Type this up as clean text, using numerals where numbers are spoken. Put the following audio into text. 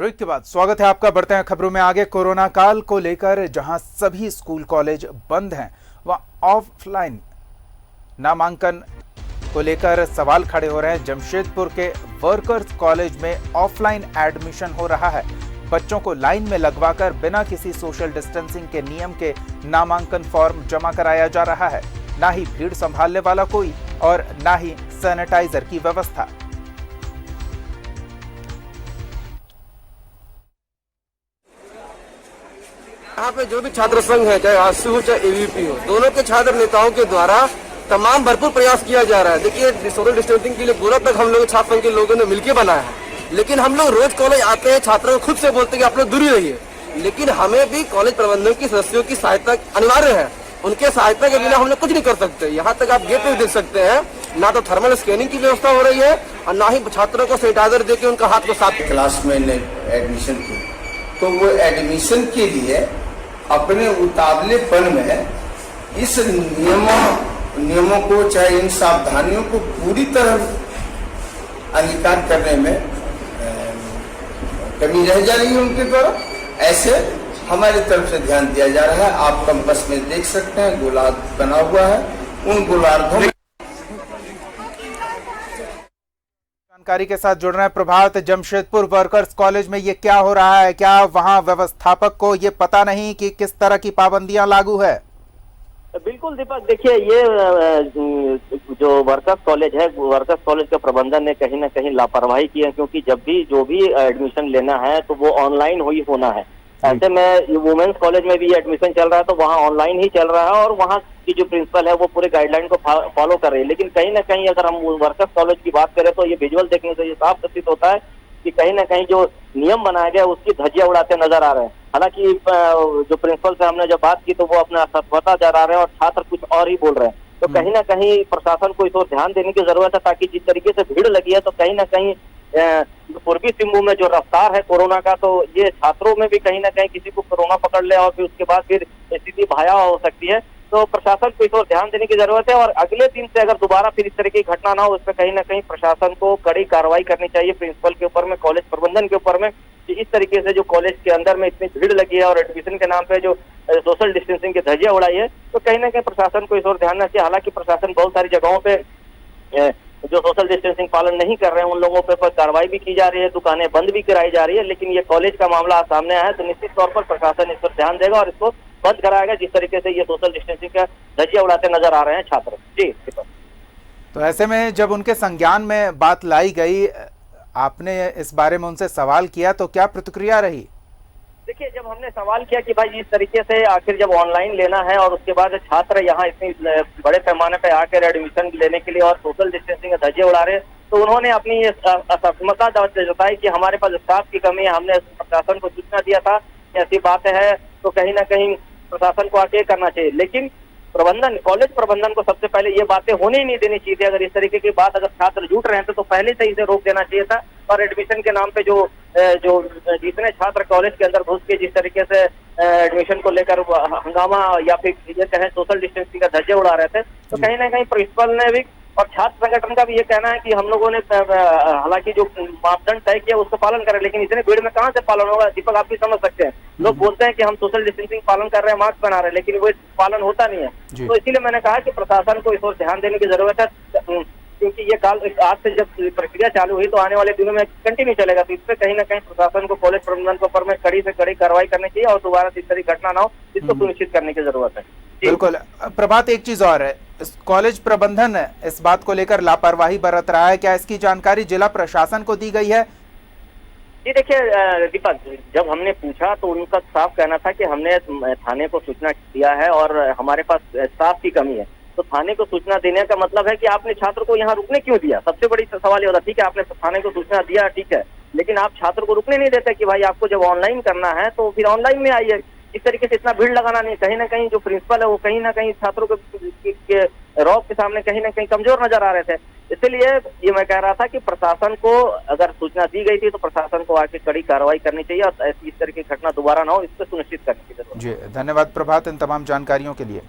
Break के बाद स्वागत है आपका। बढ़ते हैं खबरों में आगे। कोरोना काल को लेकर जहां सभी स्कूल कॉलेज बंद हैं, वहां ऑफलाइन नामांकन को लेकर सवाल खड़े हो रहे हैं। जमशेदपुर के वर्कर्स कॉलेज में ऑफलाइन एडमिशन हो रहा है। बच्चों को लाइन में लगवाकर बिना किसी सोशल डिस्टेंसिंग के नियम के नामांकन फॉर्म जमा कराया जा रहा है। ना ही भीड़ संभालने वाला कोई और ना ही सैनिटाइजर की व्यवस्था। यहाँ पे जो भी छात्र संघ है, चाहे आसू हो चाहे एबीवीपी हो, दोनों के छात्र नेताओं के द्वारा तमाम भरपूर प्रयास किया जा रहा है। देखिए, सोशल डिस्टेंसिंग के लिए पूरा तक हम लोग छात्र संघ के लोगों ने मिलकर बनाया है, लेकिन हम लोग रोज कॉलेज आते हैं, छात्रों को खुद से बोलते हैं कि आप लोग दूरी रहिए, लेकिन हमें भी कॉलेज प्रबंधन की सदस्यों की सहायता अनिवार्य है। उनके सहायता के बिना हम लोग कुछ नहीं कर सकते। यहाँ तक आप गेट पे देख सकते हैं, ना तो थर्मल स्कैनिंग की व्यवस्था हो रही है और ना ही छात्रों को सैनिटाइजर देके उनका हाथ को साफ। क्लास में एडमिशन की तो वो एडमिशन के लिए अपने उतावलेपन में इस नियमों को, चाहे इन सावधानियों को पूरी तरह अंगीकार करने में कमी रह जा रही है उनके द्वारा। ऐसे हमारी तरफ से ध्यान दिया जा रहा है। आप कैंपस में देख सकते हैं गोलार्ध बना हुआ है, उन गोलार्धों में जानकारी के साथ जुड़ रहे हैं प्रभात। जमशेदपुर वर्कर्स कॉलेज में ये क्या हो रहा है? क्या वहां व्यवस्थापक को ये पता नहीं कि किस तरह की पाबंदियां लागू है? बिल्कुल दीपक, देखिए, ये जो वर्कर्स कॉलेज है, वर्कर्स कॉलेज के प्रबंधन ने कहीं ना कहीं लापरवाही की है, क्योंकि जब भी जो भी एडमिशन लेना है तो वो ऑनलाइन ही होना है। ऐसे में वुमेन्स कॉलेज में भी एडमिशन चल रहा है तो वहाँ ऑनलाइन ही चल रहा है और वहाँ की जो प्रिंसिपल है वो पूरे गाइडलाइन को फॉलो कर रही है। लेकिन कहीं ना कहीं अगर हम वर्कर्स कॉलेज की बात करें तो ये विजुअल देखने से ये साफ प्रतीत होता है कि कहीं ना कहीं जो नियम बनाया गया उसकी धज्जियां उड़ाते नजर आ रहे हैं। हालांकि जो प्रिंसिपल से हमने जब बात की तो वो अपना सत्वता जा रहे हैं और छात्र कुछ और ही बोल रहे हैं। तो कहीं ना कहीं प्रशासन को इस ओर ध्यान देने की जरूरत है, ताकि जिस तरीके से भीड़ लगी है तो कहीं ना कहीं पूर्वी सिंहभूम में जो रफ्तार है कोरोना का, तो ये छात्रों में भी कहीं ना कहीं किसी को कोरोना पकड़ ले और फिर उसके बाद फिर स्थिति भयावह हो सकती है। तो प्रशासन को इस ओर ध्यान देने की जरूरत है और अगले दिन से अगर दोबारा फिर इस तरह की घटना ना हो, उस पर कहीं ना कहीं प्रशासन को कड़ी कार्रवाई करनी चाहिए, प्रिंसिपल के ऊपर में, कॉलेज प्रबंधन के ऊपर में, कि इस तरीके से जो कॉलेज के अंदर में इतनी भीड़ लगी है और एडमिशन के नाम पे जो सोशल डिस्टेंसिंग की धज्जियां उड़ाई है, तो कहीं ना कहीं प्रशासन को इस ओर ध्यान देना चाहिए। हालांकि प्रशासन बहुत सारी जगहों पे जो सोशल डिस्टेंसिंग पालन नहीं कर रहे हैं उन लोगों पर कार्रवाई भी की जा रही है, दुकानें बंद भी कराई जा रही है। लेकिन ये कॉलेज का मामला सामने आया है तो निश्चित तौर पर प्रशासन इस पर ध्यान देगा और इसको बंद कराएगा, जिस तरीके से ये सोशल डिस्टेंसिंग का धज्जियां उड़ाते नजर आ रहे हैं छात्र। जी। तो ऐसे में जब उनके संज्ञान में बात लाई गई, आपने इस बारे में उनसे सवाल किया तो क्या प्रतिक्रिया रही? देखिए, जब हमने सवाल किया कि भाई इस तरीके से आखिर जब ऑनलाइन लेना है और उसके बाद छात्र यहाँ इतनी बड़े पैमाने पे आकर एडमिशन लेने के लिए और सोशल डिस्टेंसिंग का धज्जे उड़ा रहे, तो उन्होंने अपनी ये असमता जताई कि हमारे पास स्टाफ की कमी है, हमने प्रशासन को सूचना दिया था, ऐसी बातें है तो कहीं ना कहीं प्रशासन को आगे करना चाहिए। लेकिन प्रबंधन, कॉलेज प्रबंधन को सबसे पहले ये बातें होने ही नहीं देनी चाहिए थी। अगर इस तरीके की बात अगर छात्र जुट रहे थे तो पहले से इसे रोक देना चाहिए था और एडमिशन के नाम पे जो जितने छात्र कॉलेज के अंदर घुस के जिस तरीके से एडमिशन को लेकर हंगामा या फिर ये कहें सोशल डिस्टेंसिंग का धज्जे उड़ा रहे थे, तो कहीं ना कहीं प्रिंसिपल ने भी और छात्र संगठन का भी ये कहना है कि हम लोगों ने हालांकि जो मापदंड तय किया उसको पालन करें, लेकिन इतने भीड़ में कहाँ से पालन होगा? दीपक, आप भी समझ सकते हैं, लोग बोलते हैं कि हम सोशल डिस्टेंसिंग पालन कर रहे हैं, मास्क बना रहे हैं, लेकिन वो पालन होता नहीं है। तो इसीलिए मैंने कहा कि प्रशासन को इस ओर ध्यान देने की जरूरत है, क्योंकि ये काल आज से जब प्रक्रिया चालू हुई तो आने वाले दिनों में कंटिन्यू चलेगा। तो इस पर कहीं ना कहीं प्रशासन को, कॉलेज प्रबंधन के ऊपर में कड़ी से कड़ी कार्रवाई करनी चाहिए और दोबारा से इस तरह की घटना ना हो, इसको सुनिश्चित करने की जरूरत है। बिल्कुल। प्रभात, एक चीज और है, कॉलेज प्रबंधन इस बात को लेकर लापरवाही बरत रहा है, क्या इसकी जानकारी जिला प्रशासन को दी गई है? जी देखिए दीपक, जब हमने पूछा तो उनका साफ कहना था कि हमने थाने को सूचना दिया है और हमारे पास स्टाफ की कमी है। तो थाने को सूचना देने का मतलब है कि आपने छात्र को यहाँ रुकने क्यों दिया? सबसे बड़ी सवाल ये होता है, ठीक है आपने थाने को सूचना दिया, ठीक है, लेकिन आप छात्र को रुकने नहीं देते कि भाई आपको जब ऑनलाइन करना है तो फिर ऑनलाइन में आइए। इस तरीके से इतना भीड़ लगाना नहीं। कहीं ना कहीं जो प्रिंसिपल है वो कहीं ना कहीं छात्रों के रौब के सामने कहीं ना कहीं कमजोर नजर आ रहे थे। इसलिए ये मैं कह रहा था कि प्रशासन को अगर सूचना दी गई थी तो प्रशासन को आके कड़ी कार्रवाई करनी चाहिए और ऐसी इस तरह की घटना दोबारा ना हो, इसको सुनिश्चित करने की जरूरत है। जी, धन्यवाद प्रभात इन तमाम जानकारियों के लिए।